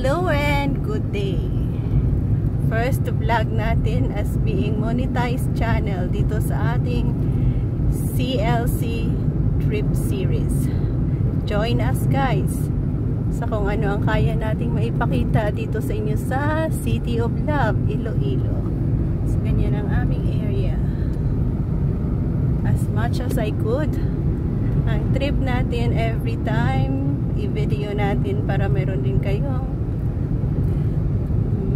Hello and good day. First vlog natin as being monetized channel dito sa ating CLC trip series. Join us guys sa kung ano ang kaya nating maipakita dito sa inyo sa City of Love, Iloilo. So, ganyan ang aming area. As much as I could. Ang trip natin every time i-video natin para meron din kayong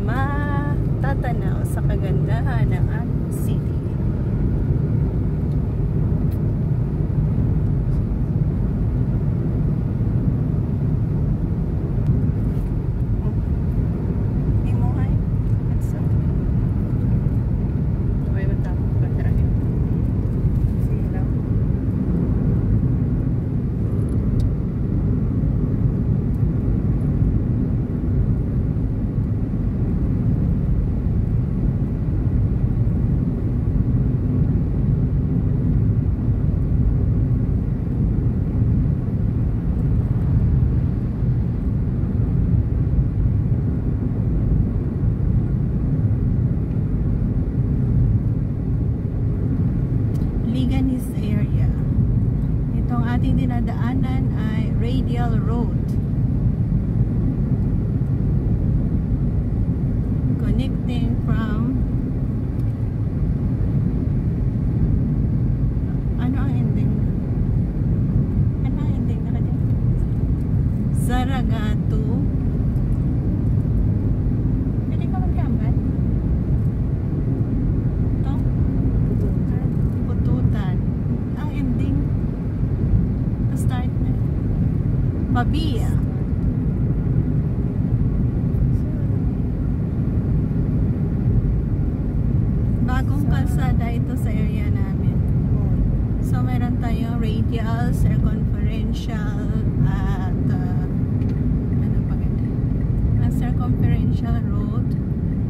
matatanaw sa kagandahan ng ating city. Liganis area. Itong ating dinadaanan ay Radial Road. Connecting from ano ang ending? Ano ang ending na dyan? Zaragato. Pwede ka magkambat? Pabia. Bagong kalsada ito sa area namin. So meron tayong radial, circumferential at ano pa ganda? Ang circumferential road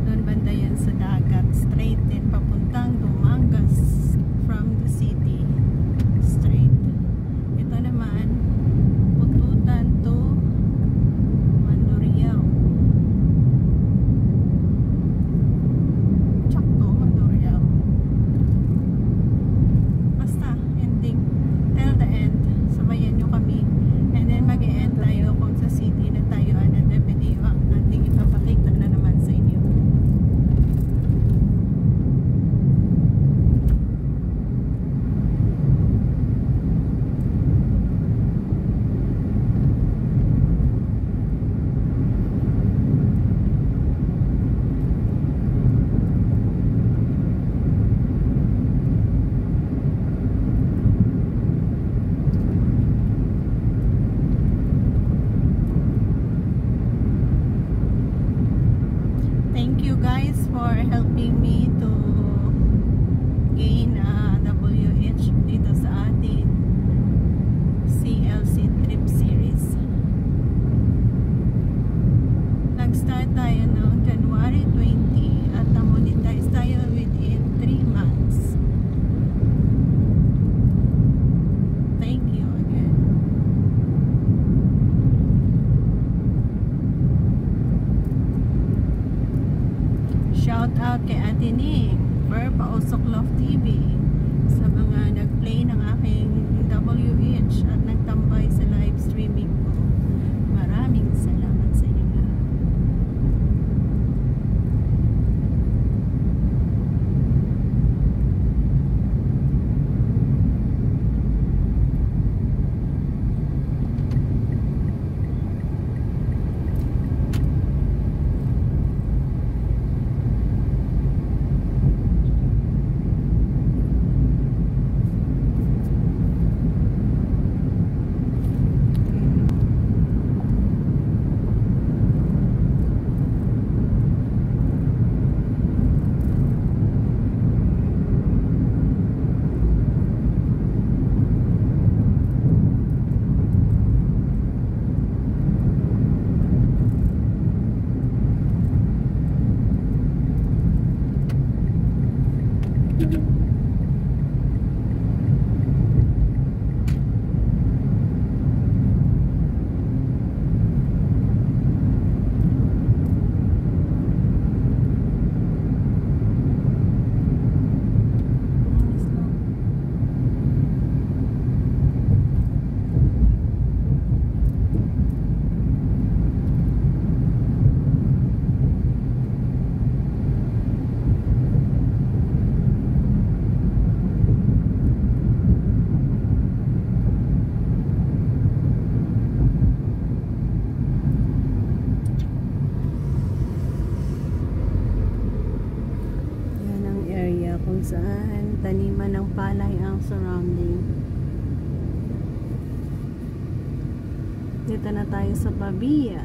doon banda yan sa dagat, straight din papuntang Dumangas from the city, straight. Ito naman to Mandurriao. Sakto, Mandurriao. Basta, ending. Till the end. Sabayan nyo kami. And then mag-e-end tayo kung sa city na tayo na video ang ating ipapakita na naman sa inyo. Thank you guys for helping me to gain a WH dito sa ating CLC trip series. Nag-start tayo noong January 20 at na-monetize tayo within 3 months. Thank you again. Shout out kay Ate Ning for Pausok Love TV sa mga nag-play ng aking WH at nagtambay sa live streaming ko. Maraming salamat sa inyo lahat. palay ang surrounding. Dito na tayo sa Pabia.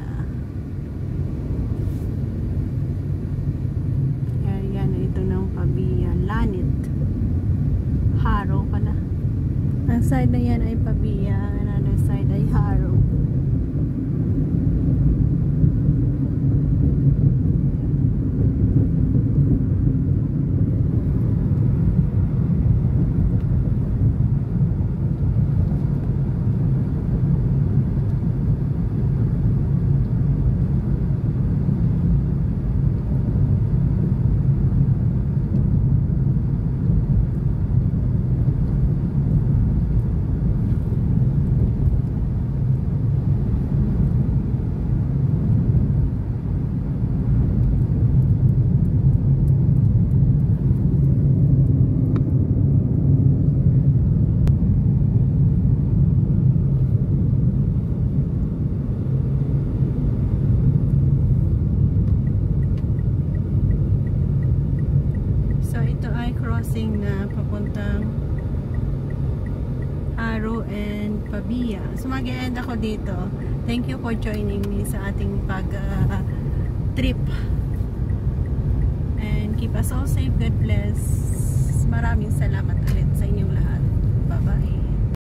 Area na ito ng Pabia. Lanit. Haro pala. Ang side na yan ay Pabia. Another side ay Haro. Crossing na papuntang Haro and Pabia. So mag-e-end ako dito. Thank you for joining me sa ating pag-trip. And keep us all safe. God bless. Maraming salamat ulit sa inyong lahat. Bye-bye.